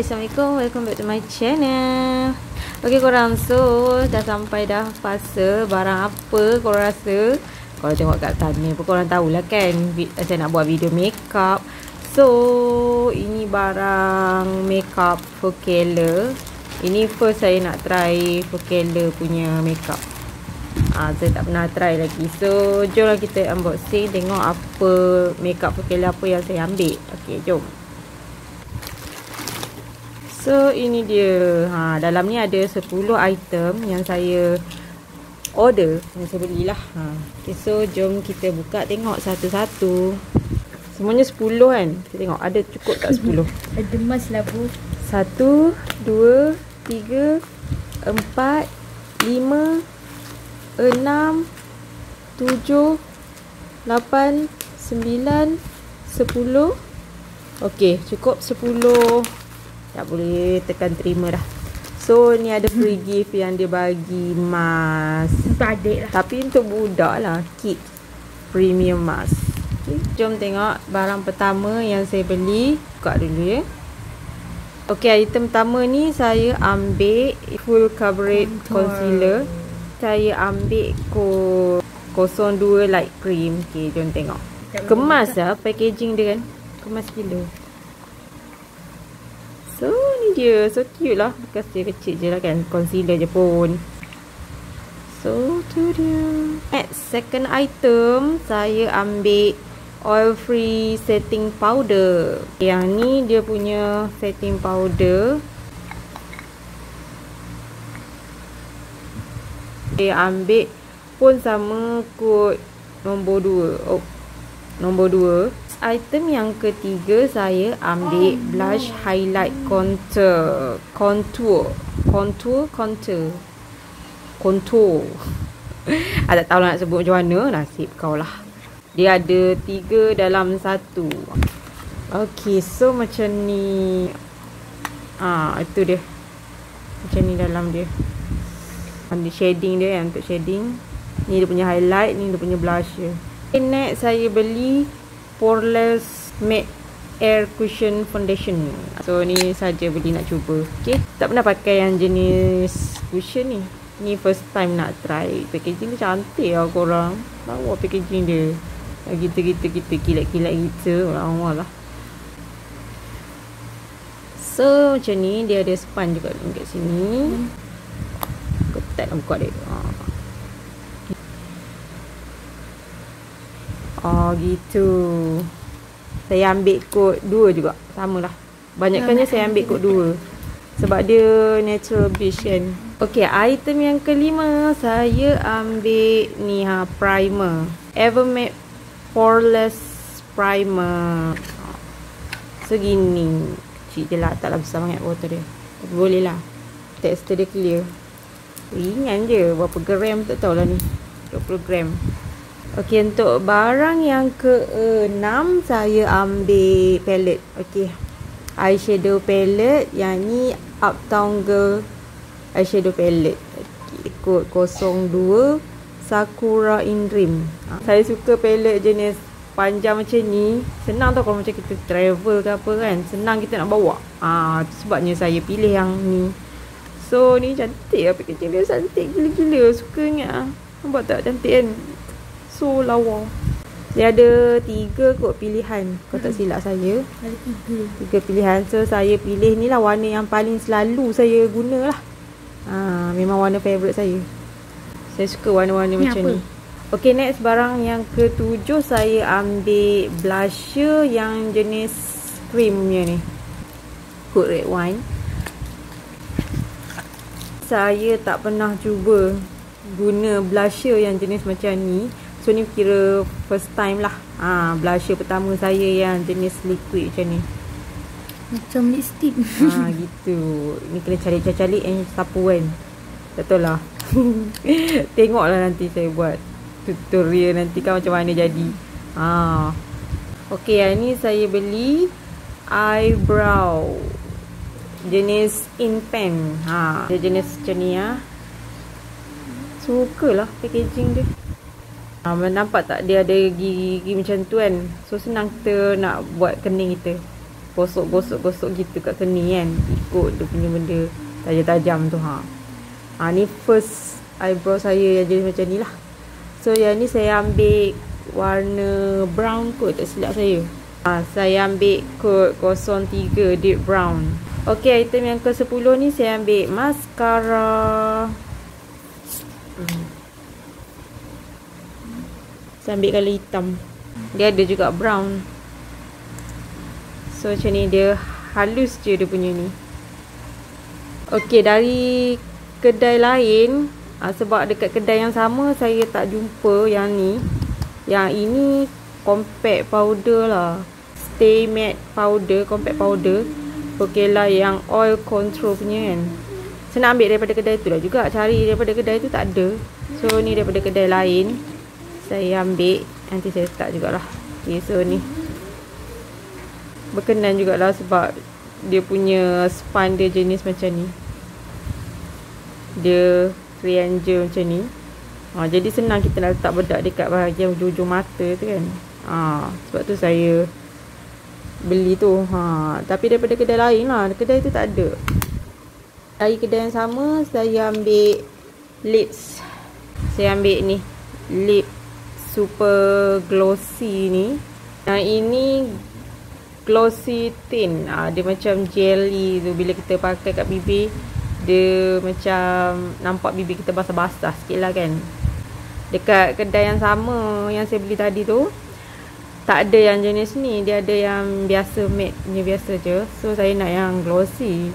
Assalamualaikum, welcome back to my channel. Okay korang, so dah sampai dah fasa barang apa korang rasa. Kalau tengok kat thumbnail pun korang tahulah kan, saya nak buat video makeup. So ini barang makeup Focala. Ini first saya nak try Focala punya makeup. Saya tak pernah try lagi. So jomlah kita unboxing, tengok apa makeup Focala apa yang saya ambil. Okay, jom. So ini dia. Dalam ni ada 10 item yang saya order, yang saya belilah. Okay, so jom kita buka tengok satu-satu. Semuanya 10 kan. Kita tengok ada cukup tak 10. Ada mas lah bu. 1, 2, 3, 4, 5, 6, 7, 8, 9, 10. Okay, cukup 10. Tak boleh tekan terima dah. So ni ada free gift yang dia bagi mask Untuk adik lah. tapi untuk budak lah, kit premium mask. Okay, jom tengok barang pertama yang saya beli. Buka dulu ya. Okay, item pertama ni saya ambil full coverage concealer. Saya ambil kod 02 light cream. Okay, jom tengok. Kemas lah packaging dia kan. Kemas gila. So ni dia, so cute lah. Bekas dia kecil je lah kan, concealer je pun. So tu dia. Second item saya ambil oil free setting powder. Yang ni dia punya setting powder. Saya ambil pun sama kod nombor 2. Oh, nombor 2. Item yang ketiga saya ambil blush highlight contour. Tak tahu nak sebut macam mana, nasib kau lah. Dia ada 3 dalam 1. Okay, so macam ni. Itu dia. Macam ni dalam dia. Ada shading dia yang untuk shading. Ni dia punya highlight, ni dia punya blush dia. Okay, next saya beli Poreless Matte Air Cushion Foundation. So ni saja beli nak cuba. Okay, tak pernah pakai yang jenis cushion ni. Ni first time nak try. Packaging dia cantik lah korang. Lawa packaging dia. Kita kilat-kilat gitu. Lawa lah. So macam ni. Dia ada sponge juga kat sini. Ketat nak buka dia. Gitu. Saya ambil kod 2 juga. Sama lah. Banyakkannya saya ambil kod 2. Sebab dia natural blush kan. Okay, item yang kelima saya ambil ni primer. Evermatte Poreless Primer. Segini. Kecil je lah. Taklah besar sangat botol dia. Tapi boleh lah. Tekstur dia clear. Ringan je. Berapa gram tak tahulah ni. 20 gram. Okey, untuk barang yang ke-6 saya ambil palette. Okey. Eyeshadow palette. Yang ni Uptown Girl eyeshadow palette. Okey, kod 02 Sakura in Dream. Saya suka palette jenis panjang macam ni. Senang tau kalau macam kita travel ke apa kan. Senang kita nak bawa. Sebabnya saya pilih yang ni. So ni cantik lah packaging dia. Cantik gila-gila. Suka ingat. Nampak tak cantik kan? So lawa. Dia ada 3 kot pilihan. Kalau tak silap saya. Ada 3 pilihan. So saya pilih ni lah warna yang paling selalu saya guna lah. Memang warna favourite saya. Saya suka warna-warna macam ni. Okay, next barang yang ke-7 saya ambil blusher yang jenis creamnya ni. Code red wine. Saya tak pernah cuba guna blusher yang jenis macam ni. So ni kira first time lah. Blusher pertama saya yang jenis liquid macam ni. macam lipstick. Gitu. Ni kena cari-cari and sapu kan. Tak tahu lah. Tengoklah nanti saya buat tutorial nanti kan macam mana jadi. Okay, yang ni saya beli eyebrow jenis in pen. Dia jenis macam ni Sukalah packaging dia. Nampak tak dia ada gigi-gigi macam tu kan. So senang kita nak buat kening kita. gosok gitu kat seni kan, ikut dia punya benda tajam-tajam tu. Ni first eyebrow saya yang jenis macam ni lah. So yang ni saya ambil warna brown kot, tak silap saya. Saya ambil kod 03 deep brown. Okey, item yang ke-10 ni saya ambil mascara. Saya ambil colour hitam. Dia ada juga brown. So macam ni, dia halus je dia punya ni. Okey, dari kedai lain, sebab dekat kedai yang sama saya tak jumpa yang ni. Yang ini compact powder lah, stay matte powder, compact powder. Okey lah, yang oil control punya kan. Saya nak ambil daripada kedai tu lah juga. Cari daripada kedai tu tak ada. So ni daripada kedai lain saya ambil. Nanti saya start jugalah. Okay, so ni berkenan jugalah sebab dia punya span dia jenis macam ni. Dia triangle macam ni. Jadi senang kita nak letak bedak dekat bahagian ujung-ujung mata tu kan. Sebab tu saya beli tu. Tapi daripada kedai lain lah. Kedai tu tak ada. Dari kedai yang sama saya ambil lips. Saya ambil ni, lip super glossy ni. Yang ini glossy tint. Dia macam jelly tu. Bila kita pakai kat bibir, dia macam nampak bibir kita basah-basah sikit lah kan. Dekat kedai yang sama yang saya beli tadi tu, tak ada yang jenis ni. Dia ada yang biasa, matte punya biasa je. So saya nak yang glossy.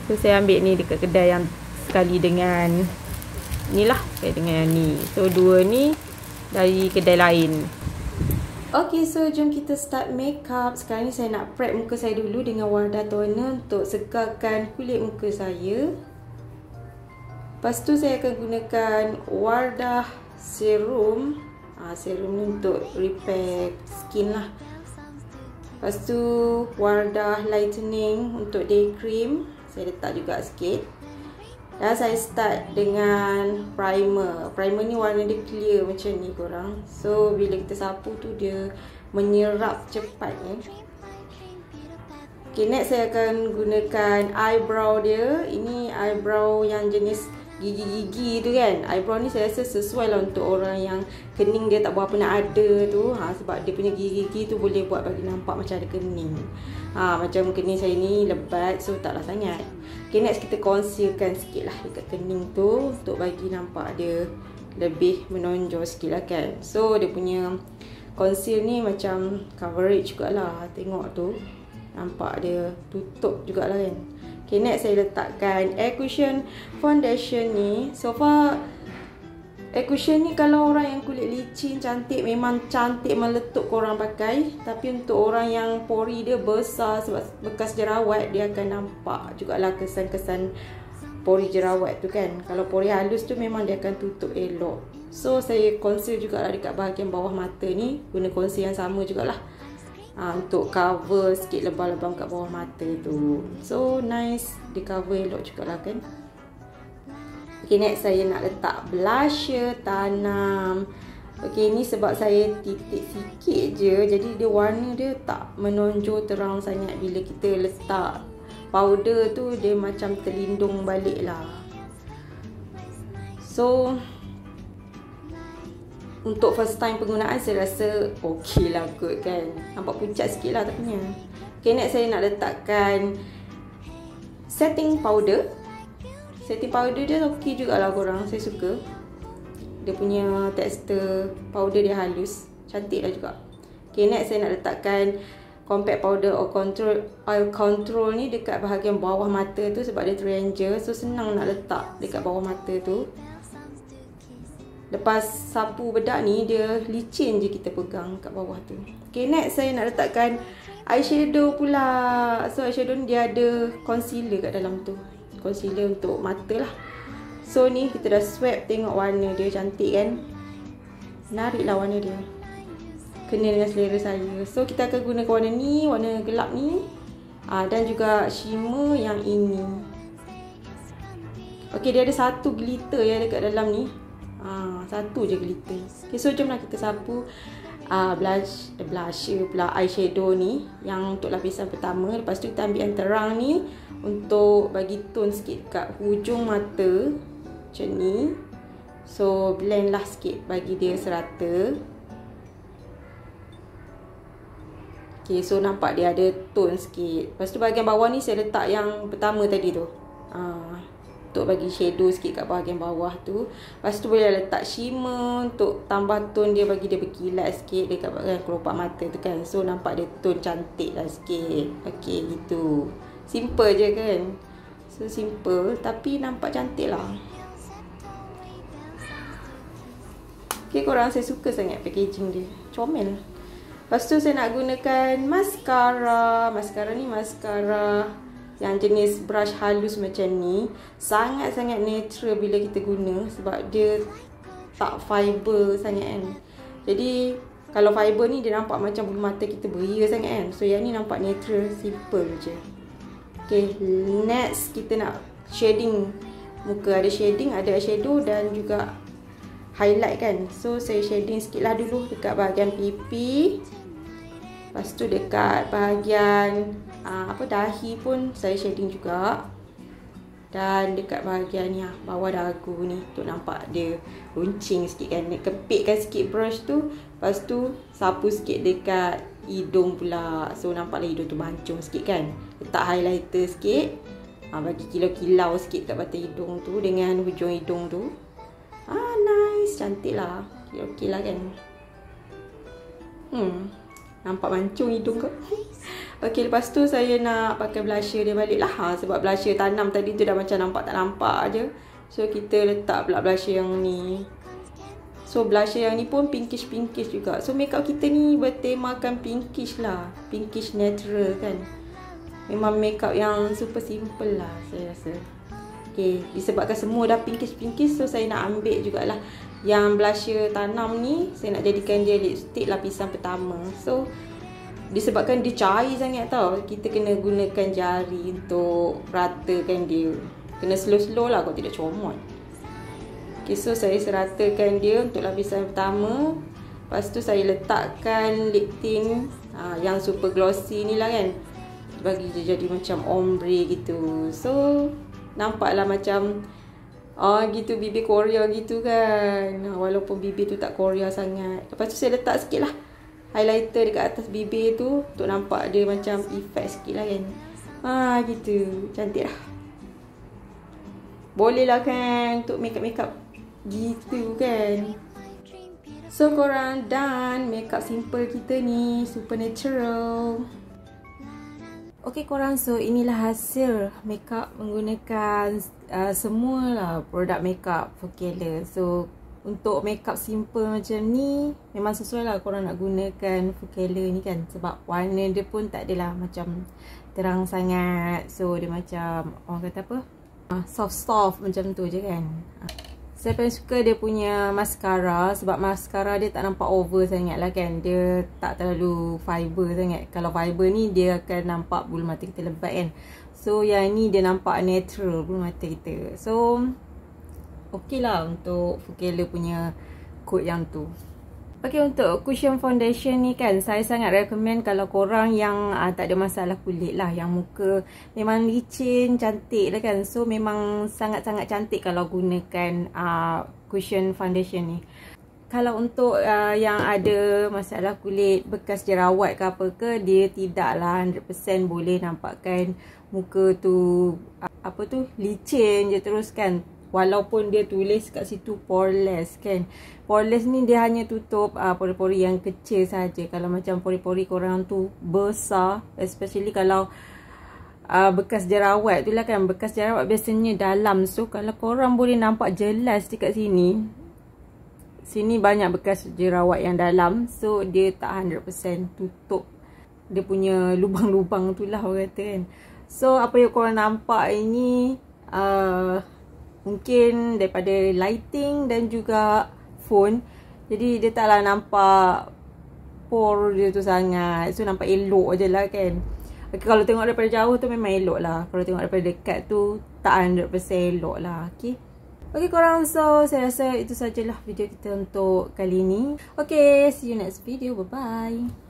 So saya ambil ni dekat kedai yang sekali dengan ni lah, sekali dengan yang ni. So dua ni dari kedai lain. Okay, so jom kita start makeup. Sekarang ni saya nak prep muka saya dulu dengan Wardah toner untuk segarkan kulit muka saya. Lepas tu saya akan gunakan Wardah serum. Serum ni untuk repair skin lah. Lepas tu Wardah lightening untuk day cream. Saya letak juga sikit. Dan saya start dengan primer. Primer ni warna dia clear macam ni korang. So bila kita sapu tu dia menyerap cepat ni. Okay, next saya akan gunakan eyebrow dia. Ini eyebrow yang jenis gigi-gigi tu kan. Eyebrow ni saya rasa sesuai lah untuk orang yang kening dia tak berapa nak ada tu. Sebab dia punya gigi-gigi tu boleh buat bagi nampak macam ada kening. Macam kening saya ni lebat, so taklah sangat. Okay, next kita concealkan sikit lah dekat kening tu untuk bagi nampak dia lebih menonjol sikit lah kan. So dia punya conceal ni macam coverage jugalah. Tengok tu, nampak dia tutup jugalah kan. Okay, next saya letakkan Air Cushion foundation ni. So far Air Cushion ni kalau orang yang kulit licin cantik, memang cantik meletup korang pakai. Tapi untuk orang yang pori dia besar sebab bekas jerawat, dia akan nampak jugalah kesan-kesan pori jerawat tu kan. Kalau pori halus tu memang dia akan tutup elok. So saya conceal jugalah dekat bahagian bawah mata ni. Guna conceal yang sama jugalah. Untuk cover sikit lebam-lebam kat bawah mata tu. So nice, dia cover elok jugalah kan. Okay, next saya nak letak blusher tanam. Okay, ni sebab saya titik sikit je, jadi dia warna dia tak menonjol terang sangat. Bila kita letak powder tu, dia macam terlindung balik lah. So untuk first time penggunaan saya rasa okey lah kot kan. Nampak pucat sikit lah tapinya. Okay, next saya nak letakkan setting powder. Setting powder dia okey jugalah korang, saya suka. Dia punya tekstur powder dia halus, cantik lah juga. Okay, next saya nak letakkan compact powder oil control ni dekat bahagian bawah mata tu sebab dia triangle. So senang nak letak dekat bawah mata tu. Lepas sapu bedak ni, dia licin je kita pegang kat bawah tu. Okay, next saya nak letakkan eyeshadow pula. So eyeshadow ni dia ada concealer kat dalam tu. Concealer untuk mata lah. So ni kita dah swap, tengok warna dia cantik kan. Menarik lah warna dia, kena dengan selera saya. So kita akan gunakan warna ni, warna gelap ni. Dan juga shimmer yang ini. Okay, dia ada satu glitter yang dekat dalam ni. Satu je glitter. Okay, so jomlah kita sapu blusher pula, eyeshadow ni yang untuk lapisan pertama. Lepas tu kita ambil yang terang ni untuk bagi tone sikit kat hujung mata macam ni. So blend lah sikit bagi dia serata. Okay, so nampak dia ada tone sikit. Lepas tu bahagian bawah ni saya letak yang pertama tadi tu, untuk bagi shadow sikit kat bahagian bawah tu. Lepas tu boleh letak shimmer untuk tambah tone dia, bagi dia berkilat sikit dekat bahagian kelopak mata tu kan. So nampak dia tone cantik lah sikit. Okay, gitu. Simple je kan. So simple tapi nampak cantik lah. Okay, korang, saya suka sangat packaging dia, comel. Lepas tu saya nak gunakan mascara. Mascara ni mascara yang jenis brush halus macam ni. Sangat-sangat natural bila kita guna, sebab dia tak fiber sangat kan. Jadi kalau fiber ni dia nampak macam bulu mata kita beria sangat kan. So yang ni nampak natural, simple je. Okay, next kita nak shading muka. Ada shading, ada eyeshadow dan juga highlight kan. So saya shading sikit lah dulu dekat bahagian pipi. Lepas tu dekat bahagian dahi pun saya shading juga. Dan dekat bahagian ni bawah dagu ni, untuk nampak dia runcing sikit kan. Kepitkan sikit brush tu. Lepas tu sapu sikit dekat hidung pula. So nampaklah hidung tu mancung sikit kan. Letak highlighter sikit, bagi kilau-kilau sikit kat batang hidung tu dengan hujung hidung tu. Nice, cantik lah. Okay lah kan. Nampak mancung hidung ke? Okay, lepas tu saya nak pakai blusher dia balik lah. Sebab blusher tanam tadi tu dah macam nampak tak nampak je. So kita letak pula blusher yang ni. So blusher yang ni pun pinkish-pinkish juga. So makeup kita ni bertemakan pinkish lah. Pinkish natural kan. Memang makeup yang super simple lah saya rasa. Okay, disebabkan semua dah pinkish-pinkish, so saya nak ambil jugalah yang blusher tanam ni. Saya nak jadikan dia lipstick lapisan pertama. So disebabkan dia cair sangat tau, kita kena gunakan jari untuk ratakan dia. Kena slow-slow lah, kalau tidak comot. Okay, so saya seratakan dia untuk lapisan pertama. Lepas tu saya letakkan lip tint yang super glossy ni lah kan, bagi dia jadi macam ombre gitu. So nampaklah macam gitu bibir Korea gitu kan, walaupun bibir tu tak Korea sangat. Lepas tu saya letak sikit lah highlighter dekat atas bibir tu, untuk nampak dia macam effect sikit lah kan. Gitu, cantik lah. Boleh lah kan untuk makeup-makeup gitu kan. So korang, done makeup simple kita ni, super natural. Okay korang, so inilah hasil makeup menggunakan semualah produk makeup Fokela. So untuk makeup simple macam ni memang sesuai lah korang nak gunakan Fokela ni kan. Sebab warna dia pun tak adalah macam terang sangat. So dia macam, orang kata apa, soft-soft macam tu je kan. Saya paling suka dia punya mascara, sebab mascara dia tak nampak over sangat lah kan. Dia tak terlalu fiber sangat. Kalau fiber ni dia akan nampak bulu mata kita lebat kan. So yang ni dia nampak natural bulu mata kita. So okey lah untuk Fokela punya kod yang tu. Okay, untuk cushion foundation ni kan, saya sangat recommend kalau korang yang tak ada masalah kulit lah, yang muka memang licin, cantik lah kan. So memang sangat-sangat cantik kalau gunakan cushion foundation ni. Kalau untuk yang ada masalah kulit, bekas jerawat ke apa ke, dia tidaklah 100% boleh nampakkan muka tu licin je terus kan. Walaupun dia tulis kat situ poreless kan. Poreless ni dia hanya tutup pori-pori yang kecil saja. Kalau macam pori-pori korang tu besar, especially kalau bekas jerawat tu lah kan. Bekas jerawat biasanya dalam. So kalau korang boleh nampak jelas dekat sini, sini banyak bekas jerawat yang dalam. So dia tak 100% tutup dia punya lubang-lubang tu lah orang kata kan. So apa yang korang nampak ini mungkin daripada lighting dan juga phone. Jadi dia taklah nampak pore dia tu sangat. So nampak elok je lah kan. Okay, kalau tengok daripada jauh tu memang elok lah. Kalau tengok daripada dekat tu tak 100% elok lah. Okay. Okay korang, so saya rasa itu sajalah video kita untuk kali ni. Okay, see you next video. Bye-bye.